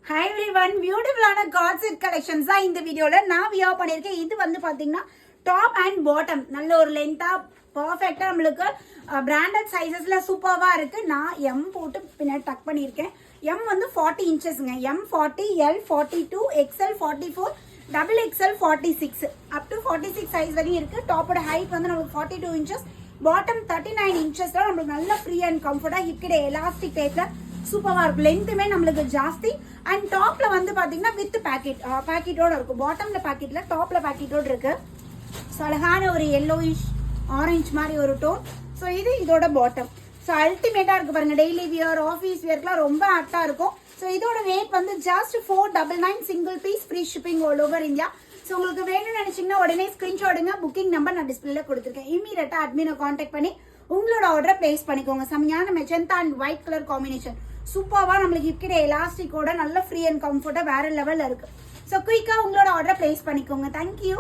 Hi everyone, beautiful God set collections தான் இந்த வீடியோல நான் வியர் பண்ணிருக்கேன். இது வந்து பாத்தீங்கன்னா டாப் அண்ட் பாட்டம் நல்ல ஒரு லென்த்தா பெர்ஃபெக்ட்டா நமக்கு பிராண்டட் சைஸஸ்ல சூப்பர்வா இருக்கு. நான் M போட்டு பின்னாடி டக் பண்ணிருக்கேன். M வந்து 40 இன்ச்சஸ்ங்க. M 40, L 42, XL 44, double XL 46 up to 46 size வரையும் இருக்கு. டாப்போட ஹைட் வந்து நமக்கு 42 இன்ச்சஸ், பாட்டம் 39 இன்ச்சஸ்ல நமக்கு நல்ல ஃப்ரீ அண்ட் கம்ஃபர்ட்டா ஹிப்கிட்ட எலாஸ்டிக் டைப்ல சூப்பரா இருக்கும். லென்த்துமே நம்மளுக்கு ஜாஸ்தி. அண்ட் டாப்ல வந்து பாத்தீங்கன்னா வித் பேக்கெட்டோட இருக்கும். பாட்டம்ல பேக்கெட்ல டாப்ல பேக்கெட்டோட இருக்கு. ஸோ அழகான ஒரு yellowish ஆரஞ்சு மாதிரி ஒரு டோன். ஸோ இது இதோட பாட்டம். ஸோ அல்டிமேட்டா இருக்கு பாருங்க. டெய்லி வியர் ஆஃபீஸ் வியர்க்குலாம் ரொம்ப ஆக்டா இருக்கும். ஸோ இதோட ரேட் வந்து just 499 single piece, free shipping all over India. So உங்களுக்கு வேணும்னு நினைச்சீங்கன்னா உடனே ஸ்கிரீன்ஷாட் எடுங்க. புக்கிங் நம்பர் நான் டிஸ்பிளேல கொடுத்துருக்கேன். இமீடியட்டா அட்மினை கான்டாக்ட் பண்ணி உங்களோட ஆர்டரை பிளேஸ் பண்ணிக்கோங்க. செம்மையான magenta and white colour combination சூப்பராக நம்மளுக்கு இப்படி எலாஸ்டிக்கோட நல்ல ஃப்ரீ அண்ட் கம்ஃபர்ட்டாக வேற லெவலில் இருக்கு. ஸோ குயிக்காக உங்களோட ஆர்டரை பிளேஸ் பண்ணிக்கோங்க. தேங்க்யூ.